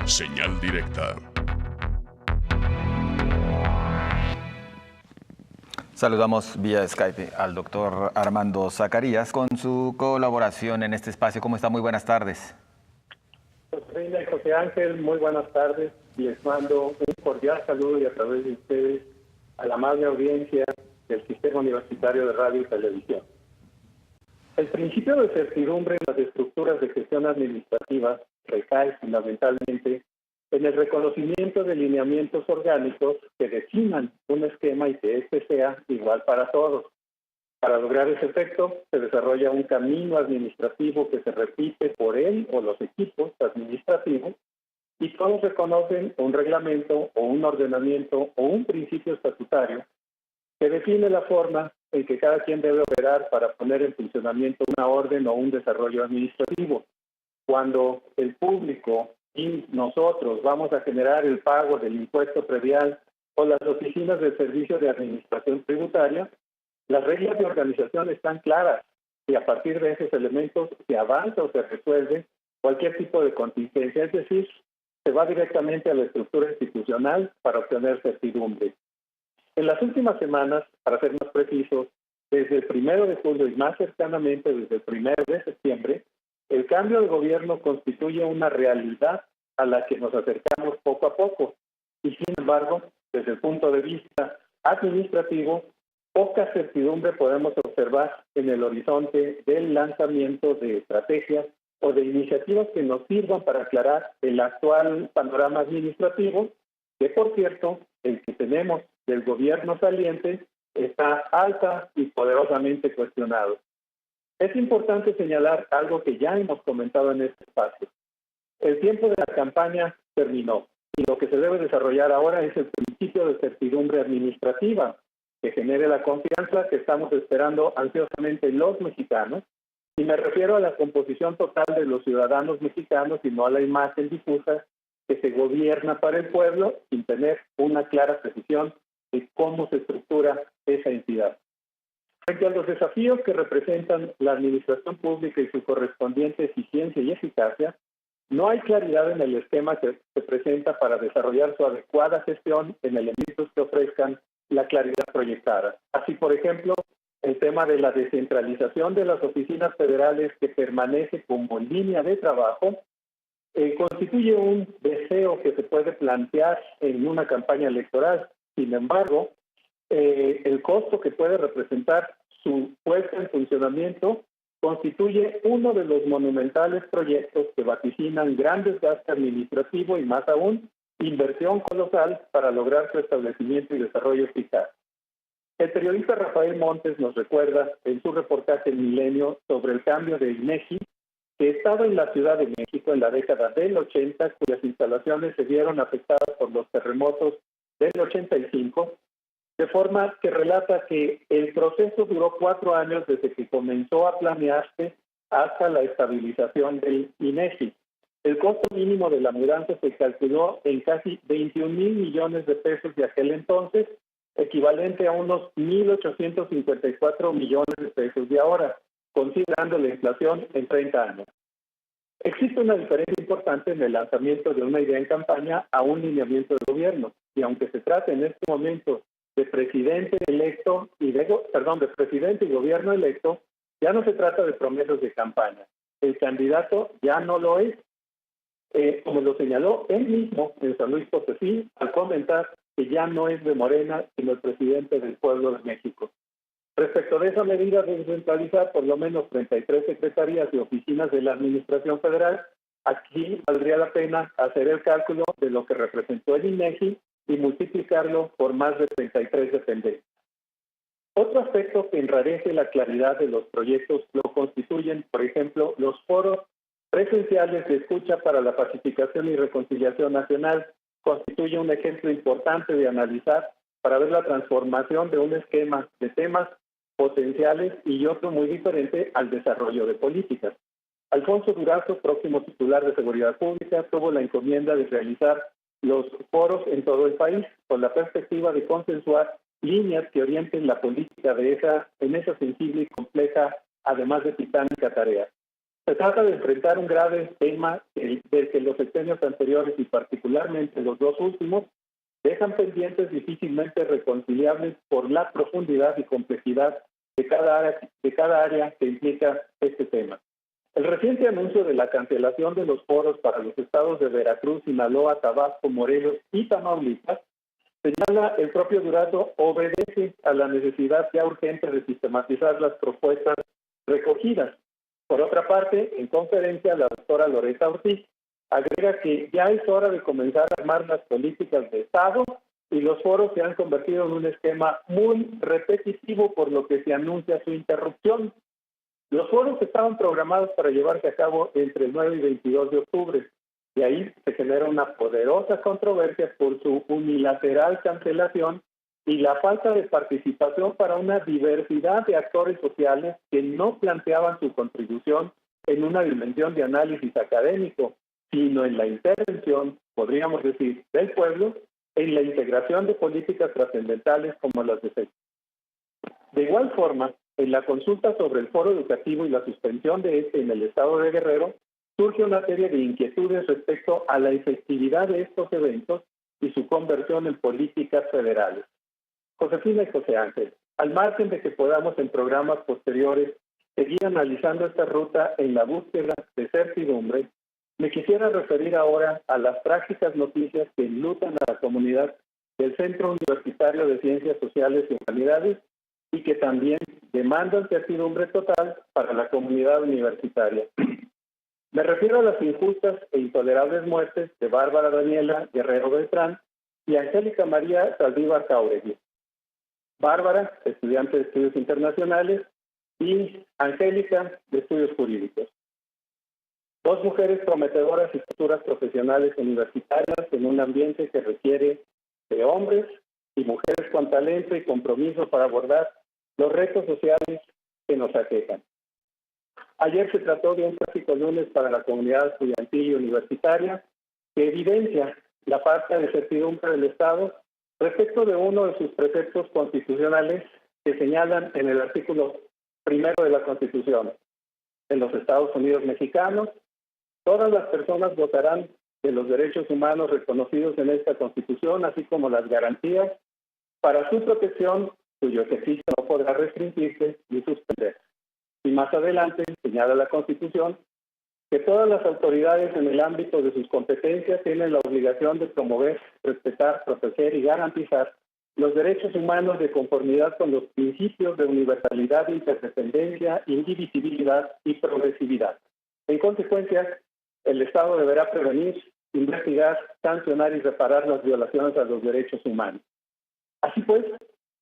Señal directa. Saludamos vía Skype al doctor Armando Zacarías con su colaboración en este espacio. ¿Cómo está? Muy buenas tardes. Reina y José Ángel, muy buenas tardes. Les mando un cordial saludo y a través de ustedes a la amable audiencia del Sistema Universitario de Radio y Televisión. El principio de certidumbre en las estructuras de gestión administrativa recae fundamentalmente en el reconocimiento de lineamientos orgánicos que definan un esquema y que éste sea igual para todos. Para lograr ese efecto, se desarrolla un camino administrativo que se repite por él o los equipos administrativos y todos reconocen un reglamento o un ordenamiento o un principio estatutario que define la forma en que cada quien debe operar para poner en funcionamiento una orden o un desarrollo administrativo. Cuando el público y nosotros vamos a generar el pago del impuesto predial o las oficinas del Servicio de Administración Tributaria, las reglas de organización están claras y a partir de esos elementos se avanza o se resuelve cualquier tipo de contingencia, es decir, se va directamente a la estructura institucional para obtener certidumbre. En las últimas semanas, para ser más precisos, desde el 1 de julio y más cercanamente desde el 1 de septiembre, el cambio de gobierno constituye una realidad a la que nos acercamos poco a poco y, sin embargo, desde el punto de vista administrativo, poca certidumbre podemos observar en el horizonte del lanzamiento de estrategias o de iniciativas que nos sirvan para aclarar el actual panorama administrativo, que, por cierto, el que tenemos del gobierno saliente está alta y poderosamente cuestionado. Es importante señalar algo que ya hemos comentado en este espacio. El tiempo de la campaña terminó y lo que se debe desarrollar ahora es el principio de certidumbre administrativa que genere la confianza que estamos esperando ansiosamente los mexicanos, y me refiero a la composición total de los ciudadanos mexicanos y no a la imagen difusa que se gobierna para el pueblo sin tener una clara precisión de cómo se estructura esa entidad. Frente a los desafíos que representan la administración pública y su correspondiente eficiencia y eficacia, no hay claridad en el esquema que se presenta para desarrollar su adecuada gestión en elementos que ofrezcan la claridad proyectada. Así, por ejemplo, el tema de la descentralización de las oficinas federales que permanece como línea de trabajo constituye un deseo que se puede plantear en una campaña electoral. Sin embargo, el costo que puede representar su puesta en funcionamiento constituye uno de los monumentales proyectos que vaticinan grandes gastos administrativos y más aún inversión colosal para lograr su establecimiento y desarrollo eficaz. El periodista Rafael Montes nos recuerda en su reportaje El Milenio sobre el cambio de INEGI que estaba en la Ciudad de México en la década del 80, cuyas instalaciones se vieron afectadas por los terremotos del 85, de forma que relata que el proceso duró 4 años desde que comenzó a planearse hasta la estabilización del INEGI. El costo mínimo de la mudanza se calculó en casi 21,000 millones de pesos de aquel entonces, equivalente a unos 1,854 millones de pesos de ahora, considerando la inflación en 30 años. Existe una diferencia importante en el lanzamiento de una idea en campaña a un lineamiento de gobierno, y aunque se trate en este momento de presidente electo de presidente y gobierno electo, ya no se trata de promesas de campaña. El candidato ya no lo es, como lo señaló él mismo en San Luis Potosí al comentar que ya no es de Morena, sino el presidente del pueblo de México. Respecto de esa medida de descentralizar por lo menos 33 secretarías y oficinas de la Administración Federal, aquí valdría la pena hacer el cálculo de lo que representó el INEGI y multiplicarlo por más de 33 dependencias. Otro aspecto que enrarece la claridad de los proyectos lo constituyen, por ejemplo, los foros presenciales de escucha para la pacificación y reconciliación nacional. Constituye un ejemplo importante de analizar para ver la transformación de un esquema de temas potenciales y otro muy diferente al desarrollo de políticas. Alfonso Durazo, próximo titular de Seguridad Pública, tuvo la encomienda de realizar los foros en todo el país con la perspectiva de consensuar líneas que orienten la política en esa sensible y compleja, además de titánica tarea. Se trata de enfrentar un grave tema del que los sexenios anteriores y particularmente los dos últimos dejan pendientes difícilmente reconciliables por la profundidad y complejidad de cada área que implica este tema. El reciente anuncio de la cancelación de los foros para los estados de Veracruz, Sinaloa, Tabasco, Morelos y Tamaulipas, señala el propio Durazo, obedece a la necesidad ya urgente de sistematizar las propuestas recogidas. Por otra parte, en conferencia, la doctora Loretta Ortiz agrega que ya es hora de comenzar a armar las políticas de Estado y los foros se han convertido en un esquema muy repetitivo, por lo que se anuncia su interrupción. Los foros estaban programados para llevarse a cabo entre el 9 y 22 de octubre. Y ahí se genera una poderosa controversia por su unilateral cancelación y la falta de participación para una diversidad de actores sociales que no planteaban su contribución en una dimensión de análisis académico, sino en la intervención, podríamos decir, del pueblo en la integración de políticas trascendentales como las de sexo. De igual forma, en la consulta sobre el foro educativo y la suspensión de este en el estado de Guerrero, surge una serie de inquietudes respecto a la efectividad de estos eventos y su conversión en políticas federales. Josefina y José Ángel, al margen de que podamos en programas posteriores seguir analizando esta ruta en la búsqueda de certidumbre, me quisiera referir ahora a las trágicas noticias que enlutan a la comunidad del Centro Universitario de Ciencias Sociales y Humanidades y que también demandan certidumbre total para la comunidad universitaria. Me refiero a las injustas e intolerables muertes de Bárbara Daniela Guerrero Beltrán y Angélica María Saldívar Jáuregui. Bárbara, estudiante de Estudios Internacionales, y Angélica, de Estudios Jurídicos. Dos mujeres prometedoras y futuras profesionales universitarias en un ambiente que requiere de hombres y mujeres con talento y compromiso para abordar los retos sociales que nos aquejan. Ayer se trató de un trágico lunes para la comunidad estudiantil y universitaria que evidencia la falta de certidumbre del Estado respecto de uno de sus preceptos constitucionales que señalan en el artículo 1 de la Constitución. En los Estados Unidos mexicanos, todas las personas gozarán de los derechos humanos reconocidos en esta Constitución, así como las garantías para su protección, cuyo ejercicio no podrá restringirse ni suspenderse. Y más adelante señala la Constitución que todas las autoridades en el ámbito de sus competencias tienen la obligación de promover, respetar, proteger y garantizar los derechos humanos de conformidad con los principios de universalidad, interdependencia, indivisibilidad y progresividad. En consecuencia, el Estado deberá prevenir, investigar, sancionar y reparar las violaciones a los derechos humanos. Así pues,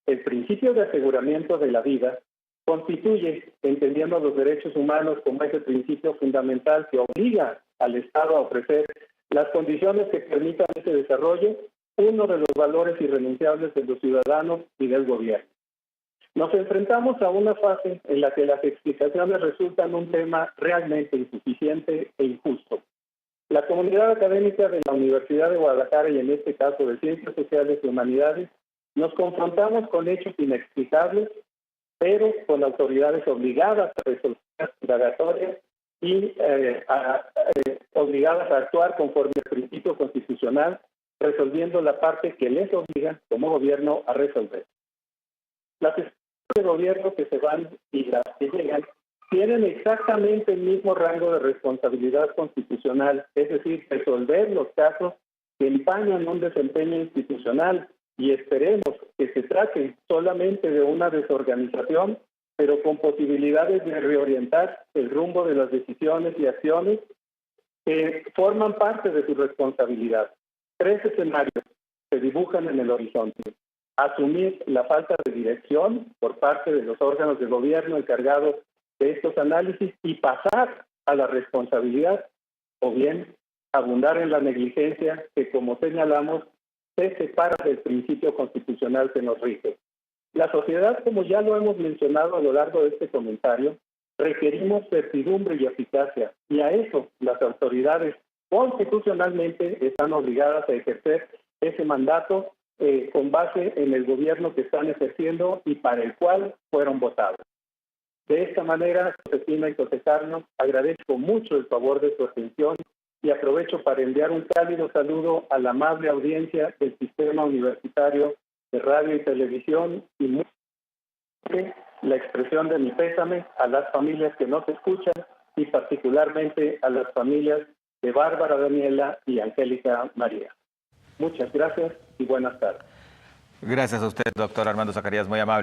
el principio de aseguramiento de la vida constituye, entendiendo los derechos humanos como ese principio fundamental que obliga al Estado a ofrecer las condiciones que permitan ese desarrollo, uno de los valores irrenunciables de los ciudadanos y del gobierno. Nos enfrentamos a una fase en la que las explicaciones resultan un tema realmente insuficiente e injusto. La comunidad académica de la Universidad de Guadalajara y en este caso de Ciencias Sociales y Humanidades nos confrontamos con hechos inexplicables, pero con autoridades obligadas a resolver indagatorias y obligadas a actuar conforme al principio constitucional, resolviendo la parte que les obliga como gobierno a resolver. Las estructuras de gobierno que se van y las que llegan tienen exactamente el mismo rango de responsabilidad constitucional, es decir, resolver los casos que empañan un desempeño institucional, y esperemos que se trate solamente de una desorganización, pero con posibilidades de reorientar el rumbo de las decisiones y acciones que forman parte de su responsabilidad. 3 escenarios se dibujan en el horizonte. Asumir la falta de dirección por parte de los órganos de gobierno encargados de estos análisis y pasar a la responsabilidad, o bien abundar en la negligencia que, como señalamos, se separa del principio constitucional que nos rige. La sociedad, como ya lo hemos mencionado a lo largo de este comentario, requerimos certidumbre y eficacia, y a eso las autoridades constitucionalmente están obligadas a ejercer ese mandato con base en el gobierno que están ejerciendo y para el cual fueron votados. De esta manera, Josefina y José Carlos, agradezco mucho el favor de su atención y aprovecho para enviar un cálido saludo a la amable audiencia del Sistema Universitario de Radio y Televisión y muy la expresión de mi pésame a las familias que nos escuchan y particularmente a las familias de Bárbara Daniela y Angélica María. Muchas gracias y buenas tardes. Gracias a usted, doctor Armando Zacarías, muy amable.